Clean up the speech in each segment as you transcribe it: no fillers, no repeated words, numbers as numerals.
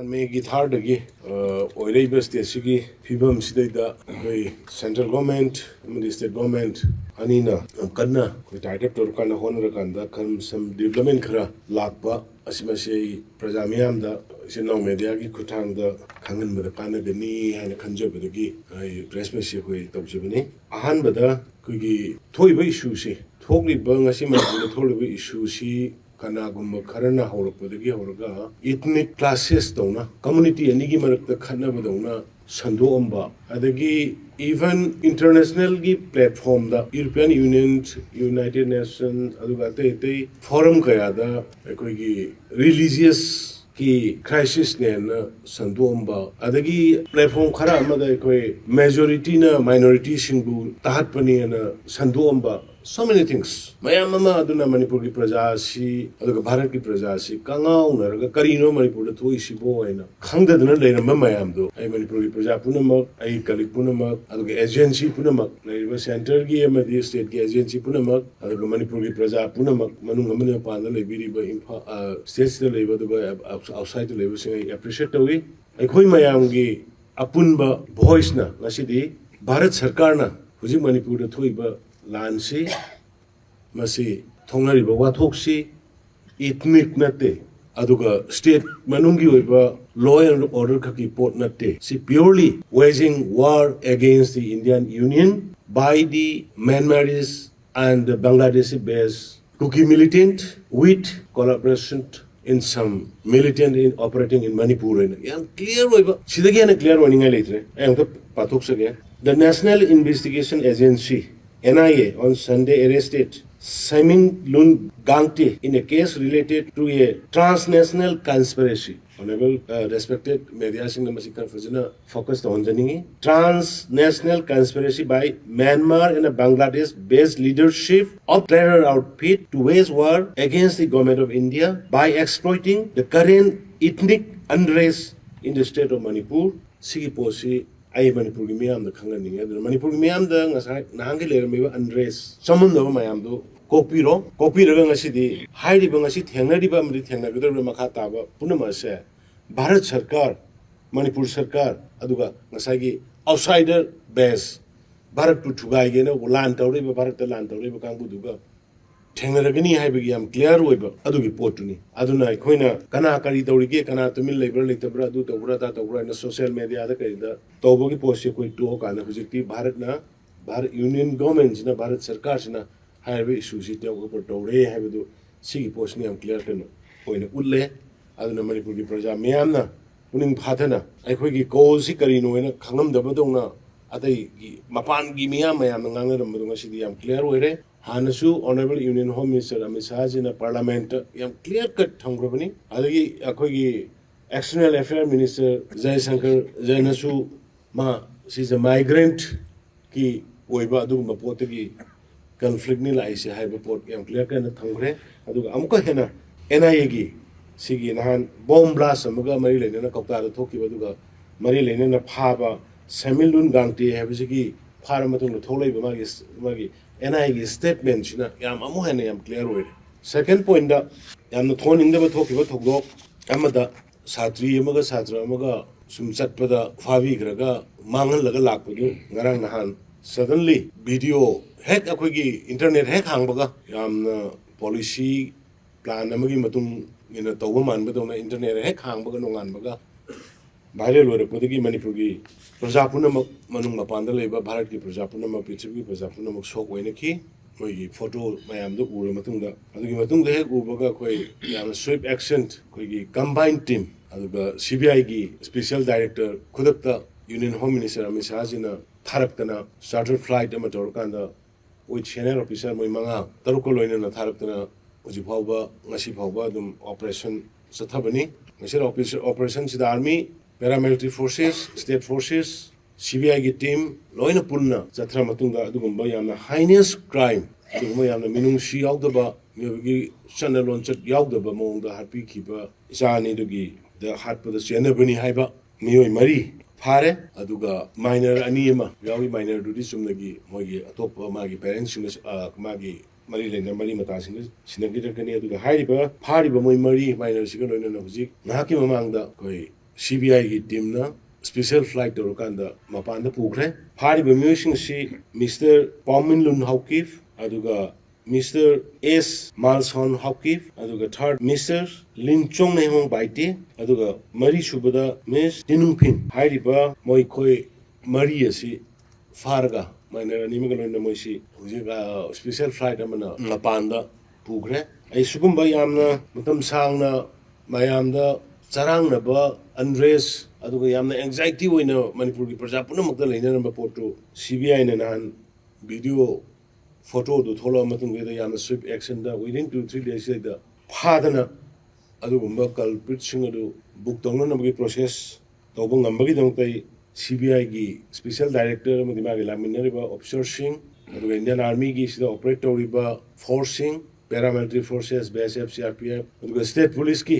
Megi thardagi oirei state fibam sidaida central government and state government anina kanna director kana honor kanda kan some development khara lakpa asimase praja miyam da sinong media gi khutang da khangan bada kana gani haina khanjabadagi press message hoi tawjibani ahan bada kugi thoiba issue si thogli bang asima tholiba issue si kana gumma kharana hawrapodagi hawraga ethnic classes dona community anigi marakta khanna badona sando amba adagi even international gi platform da European Union United Nations aduga te forum kaya da koigi religious ki crisis ne na sando amba adagi platform khara amada koi majority na minority singbu tahat pani na sando amba so many things mayam mama aduna Manipur ki praja si aduga Bharat ki praja si kangau naraga karino Manipur da thoi si bo aina khangdadna leiramba mayam do ai Manipur ki praja punamak ai kalik punamak aduga agency punamak leiriba center gi amadi state ki agency punamak aduga Manipur ki praja punamak manung amane panda leibiriba states da leiba aduga outside da leiba singai appreciate tawi akhoi mayam gi apunba voice na ngasidi Bharat Sarkar na hujik Manipur da thoiba Lansi, Masi, Tonari Bawa Toksi, ethnic nate, Aduga state Manungi Weba, law and order kaki port nate. See purely waging war against the Indian Union by the Myanmaris and the Bangladeshi base Kuki militant with collaboration in some militant in operating in Manipur. Clear Weba. See again a clear warning later. And the Patok again. The National Investigation Agency NIA on Sunday arrested Siming Lun Gangte in a case related to a transnational conspiracy. Honorable respected media sing namasika fajana focused on the transnational conspiracy by Myanmar and Bangladesh based leadership of terror outfit to wage war against the government of India by exploiting the current ethnic unrest in the state of Manipur. Sigi posi I Manipur Miyam the Kangani, Manipur Miyam the Nangi unrest. Some of the Mayamdo, Kopiro, Kopira City, Heidi Bangasit, Henry Bamri, Henry Makataba, Punama, Bharat Sarkar, Manipur Sarkar, Aduga, Nasagi, outsider base, Bharat Putugai, land Tauri, Bharat land Tauri, Kanguduga. Tengaragani Habiam, clear Weber, Adugi Portuni, Aduna, Quina, Kanakari, Tauriki, Kana, Tamil labor, like the Bradu, Brata, the social media, the Tobogi Post, quick to Okana, Hujiti, Bharatna, Bharat Union governments, in a Bharat Sarkasina, highway issues, it over Tore, have to see Postniam clear to Point Ule, Aduna Manipuri Praja, Miamna, Uning Patana, I quickly call Sikarino in a Kangam the Badona, at the Mapan Gimia, Mayam, and Maduna City, I'm clear with it. Hanasu, Honorable Union Home Minister Amisaj in a parliament, clear cut Tongrabani, Alagi Akogi, External Affairs Minister Zai Sankar Zainasu, Ma, she's a migrant, Ki, Webadu, Mapotagi, conflict nil, I say, Hyperport, clear kind of Tongre, Adu Amka Hena, Enayagi, Sigi Nahan, bomb blast, Amaga Marilyn, and a Kota, Toki Baduga, Marilyn, and a Paba, Samilun Gangti, Habisiki, Paramatun, Tole, Magi. NIA statement, Yam Amuhan, I am clear with. Second point, I'm not turning the talk about Togok, Amada, Satri, Yamaga Satra, Amaga, Sumsat Pada, Favi Graga, Mangal Lagalak, Garanahan. Suddenly, video, hack Akwigi, internet hack Hambaga, Yam policy plan, Amagi Matum in a Togoman, but on the internet hack Hambaga, no Anbaga. Viral were Podigi Manipuri, Prajapuna Manunga Pandaleba, Bharati Prajapuna, Pitchi, Prajapuna, Sok Weneki, photo, Mayam, the Uramatunda, Adumatunga, Ubaga, Yam sweep accent, combined team, CBI, Special Director, Kudakta, Union Home Minister, Amisazina, Taraktana, started flight Amatorkanda, with Channel officer Moimanga, Tarukoloina, Taraktana, Ujipauba, Nasipauba, Operation Satabani, Operations in the Army. Paramilitary forces, state forces, CBI team, Loina Pulna, Zatra Matunga, Dugumbayam, heinous crime, Dugumayam, Minung Shi out the ba, Yogi, Channel launched Yaudaba among the happy keeper, Zani Dugi, the heart for the Sienabani Haiba, Mio Marie, Pare, Aduga, minor Anima, Yawi minor Dudisumagi, Mogi, atop Magi parents, Magi. Marilyn and Mali Matasin, Sinagita Kania to the Haiba, Party by Marie, minor Sigan and Husik, Nakim among the Koi. CBI की team ना special flight तौरकांदा मपानदा पुखरे फारिबा म्यूसिंग सी mister Paominlun Haokip अदुगा mister S मालसन हाउकीफ अदुगा थर्ड मिस्टर लिनचोंग नेहोंग बाइटे अदुगा मरी सुबदा मिस तिनुंगफिन हारिबा मोय खोय मरी असी फारगा माइनर अनिमगलोइन मोयसी हुजिगा स्पेशल फ्लाइट अमना मपानदा पुखरे आई सुगुम्बा यामना मतम सांगना मायामदा चारांगनबा अनरेस अदुगा यामना एंजाइटी होइना मणिपुर की प्रजा पुनमक्ता लेननबा पोटो CBI ने नान वीडियो फोटो दो थोला मतुंगेदा यामना स्विफ्ट एक्शन दा विदिन 2-3 days दा फादना अदुगुम्बा कल्प्रिट सिंग अदु बुक तौननबगी प्रोसेस तौबा ngambagi dongtai CBI की स्पेशल डायरेक्टर मदि मागे लामिनरिबा ऑफिसर सिंह अदुगा इंडियन आर्मी की सिदा ऑपरेट तौरिबा फोर्सिंग पैरामिलिट्री फोर्सेस BSF CRPF अदुगा स्टेट पुलिस की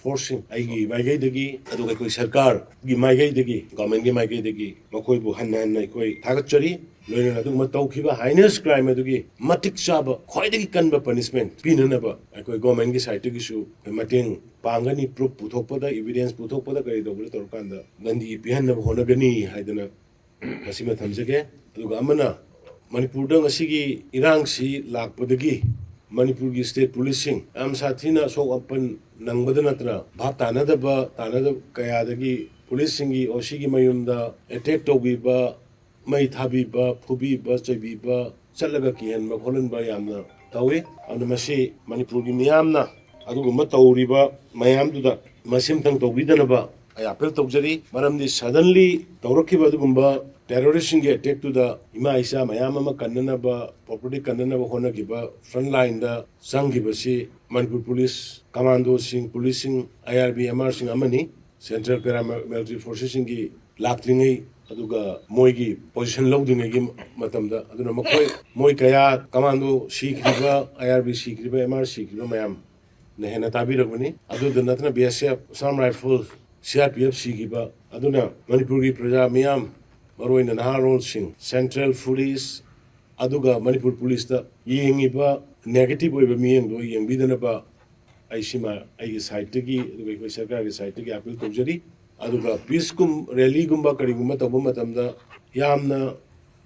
फोर्सिंग आइगी माइगैदगी अदुगा कोई सरकार की माइगैदगी गवर्नमेंट की माइगैदगी मखोइबु हन्नन कोई थागतचरी लोइना अदुगा तौखिबा हाइनेस क्राइम अदुगी मतिक चाबा खोइदगी कनबा पनिशमेंट पिननबा कोई गवर्नमेंट की साइड की सु मतेंग पांगनी प्रूफ पुथोकपदा एविडेंस पुथोकपदा करी दोबले तोरकांदा गंदी पिहनबा होनगनी हाइदना मसिमा थमजगे अदुगा अमना मणिपुरदा ngasiगी इरांगसी लाकपदगी मणिपुर की स्टेट पुलिसिंग आम साथीना सोक अपन नंगबद नत्र भाप तानदब कयादगी पुलिसिंगी ओसीगी मयुमदा अटैक तौबीबा मई थाबीबा फुबीबा चैबीबा चलगा किहनबा खोलनबा यामना तौवे अन मसी मणिपुर की मियामना अदुगुम्बा तौरिबा मयामदुदा मसिमथंग तौबीदनबा आई अपील तौजरी मरमदि सडनली तौरखिबा अदुगुम्बा terrorism के अटैक टू द इमा इसा मयाम अमा कन्ननबा प्रॉपर्टी कन्ननबा होनगिबा फ्रंट लाइन दा संगिबसी मणिपुर पुलिस कमांडो सिंह पुलिसिंग IRB MR सिंह अमनी सेंट्रल पैरामिलिट्री फोर्सेस की लाक्त्रिंगै अदुगा मोइगी पोजीशन लौदिंगैगी मतमदा अदुना मखोय मोय कया कमांडो सीखरिबा IRB सीखरिबा MR सीखरिबा मयाम नेहेना ताबिरगबनी अदुदा नतना BSF असम राइफल CRPF सीखिबा अदुना मणिपुर की प्रजा मियाम मरोइना नहारोल सिंह सेंट्रल पुलिस अदुगा मणिपुर पुलिस दा येंगिबा नेगेटिव ओइबा मियंगदो येंबिदनबा आइसिमा आइगी साइड की अदुगा कोई सरकार की साइड की अपील तौजरी अदुगा पीसकुम रैली गुम्बा करिगुम्बा तौबा मतमदा यामना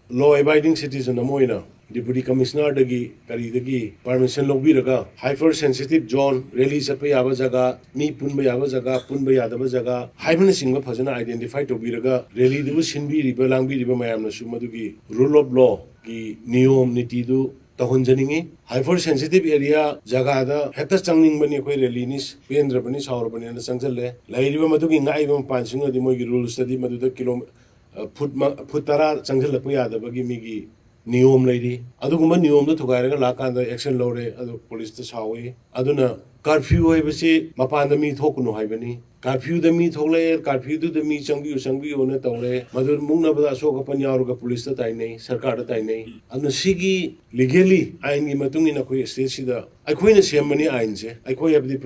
लॉ अबाइडिंग सिटीजन अमोइना डिप्यूटी कमिश्नर दगी करीदगी परमिशन लौबिरगा हाइपर सेंसिटिव जोन रैली चपे याबा जगह मी पुनबा याबा जगह पुनबा यादबा जगह हाइबन सिंग फजना आइडेंटिफाई तौबिरगा रैली दुबु सिनबिरिबा लांबिरिबा मयामना सुमदुगी रूल ऑफ लॉ की नियम नीति दु तहनजनिंगे हाइपर सेंसिटिव एरिया जगह दा हेक्टर चंगनिंगबनी कोई रैली पेंद्रबनी सावरबनी न चंगजले लाइरिबा मदुगी ngaइबा पांसिंग दि मोगी रूल्स दि मदुदा किलो फुट 10 चंगजलप यादबगी मिगी नियम लेरी अदुगुम्बा नियम दो थुगाइरगा लाकांदा एक्शन लौरे अदु पुलिस द सावे अदुना कर्फ्यू होइबसी मपानदा मी थोकुनु हाइबनी कर्फ्यू द मी थोले कर्फ्यू दु द मी चंगियो न तौरे मदुर मुंगनबदा अशोक अपन यारुगा पुलिस द ताइनै सरकार द ताइनै अदुना सिगी लीगली आइन की मतुंगिना कोई स्टेट सिदा अखोइना सेमबनी आइन से अखोइ अबदि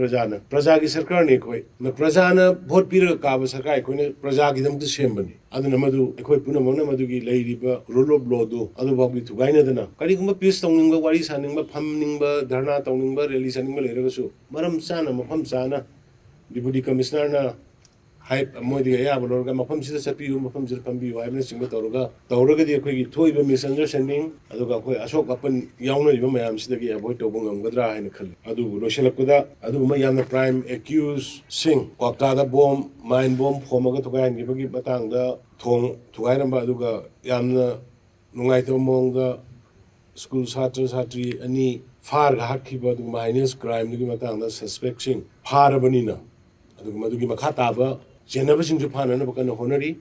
प्रजा की सरकार ने कोई न प्रजा न वोट पीरगा काबा सरकार अखोइना प्रजा की दमक सेमबनी अदुना मदु अखोइ पुनमना मदुगी लेरिबा रूल ऑफ लॉ दो अदु बागि थुगाइनदना करिगुम्बा पीस तौनिंगबा वारी सानिंगबा फमनिंगबा धरना तौनिंगबा रैली सानिंगबा लेरगसु मरम चाना मफम चाना डिप्यूटी कमिश्नर ना हाइप मोदी या बोलरगा मफम सिदा चपियु मफम सिदा फंबियु हाइबन सिंग तौरगदी अखोइगी थोइबा मिसअंडरस्टैंडिंग अदुगा अखोइ अशोक अपन यावनरिबा मयाम सिदगी अवॉइड तौबा ngamgadra हाइना खल अदु लोशलकदा अदु म यामना प्राइम एक्यूज सिंग क्वाक्टादा बॉम्ब माइन बॉम्ब फोमगा थुगाइनगिबगी मतंगदा थोंग थुगाइरंबा अदुगा यामना नुंगाइतो मोंगदा स्कूल छात्र छात्री अनि फारगा हाटखिबा अदु माइनस क्राइम निगी मतंगदा सस्पेक्ट सिंग फारबनिना अदु मदुगी मखा ताबा जेनबसिंगजु फाननबा कन होनरी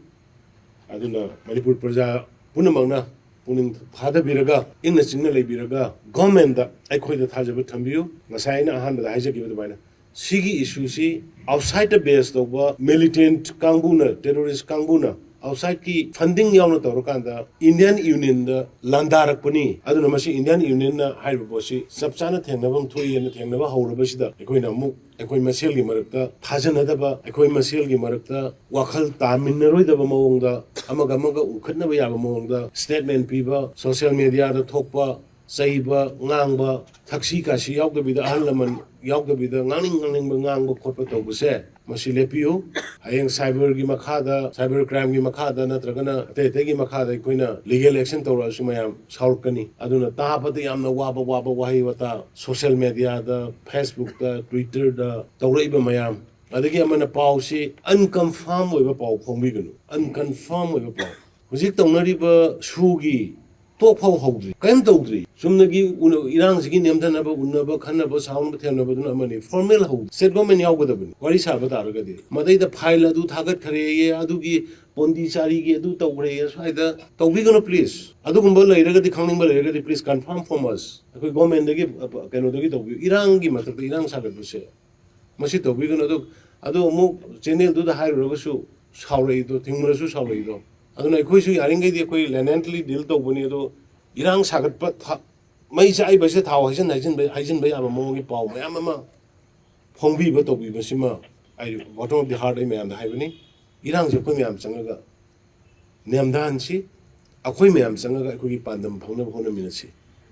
अदुना मणिपुर प्रजा पुनमंगना पुनिंग फादबिरगा इंगना चिंगना लेबिरगा गवर्नमेंट दा अखोइदा थाजब थंबियु ngसाइना अहानबदा हाइजगिबा दुबाइना सिगी इशू सी आउटसाइड द बेस तौबा मिलिटेंट कांगबुना टेररिस्ट कांगबुना आउटसाइड की फंडिंग यावना तौरकांदा इंडियन यूनियन दा लांदारकपनी अदुना मसी इंडियन यूनियन ना हाइबा बोसी सबचाना थेंगनबम थोइयना थेंगनबा हौरबसिदा अखोइना अमुक अखोइ मसेलगी मरकता थाजनदबा अखोइ मसेलगी मरकता वाखल तामिनरोइदबा मवंगदा अमगा अमगा उखदनबा याबा मवंगदा स्टेटमेंट पीबा सोशल मीडिया दा थोकपा चैबा ngang थक्सी कासी यावदबिदा अहल लमन यावदबिदा ngang ngang ngang ngang खोटपा तौबसे masi lepiu hayeng cyber gi makhada cyber crime gi makhada natragana te gi makhada koina legal action tawra sumayam saurkani aduna tahapati yamna waba wahi wata social media da Facebook da Twitter da tawraiba mayam adagi amana pawsi unconfirmed oiba paw phongbiganu unconfirmed oiba paw hujik tawnariba sugi to phaw hawdri kaim tawdri sumnagi irang sigi nemdhanaba unnaba khanaba saunba thenaba duna amani formal hawd state government yawgadabani wari saba taragadi madai da file adu thagat khare ye adugi pondi chari gi adu tawre ye saida tawbiganu please adugumba lairagadi khaningba lairagadi please confirm from us akoi government dagi keno dagi tawbi irang gi matak irang sagatbuse masi tawbiganu adu amu channel du da hairagasu sauraido thingmarasu sauraido aduna ekhoi yaringai di ekhoi leniently deal tawbani adu irang sagatpa mai sai base thau haisin bai aba mongi paw mayam ama phongbi ba tawbi basima ai bottom of the heart ai mayam da haibani irang je khoi mayam changaga nemdan si akhoi mayam changaga ekhoi pandam phongna phona minasi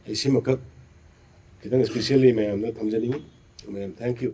ai simakak kitang especially mayam na thamjani mayam thank you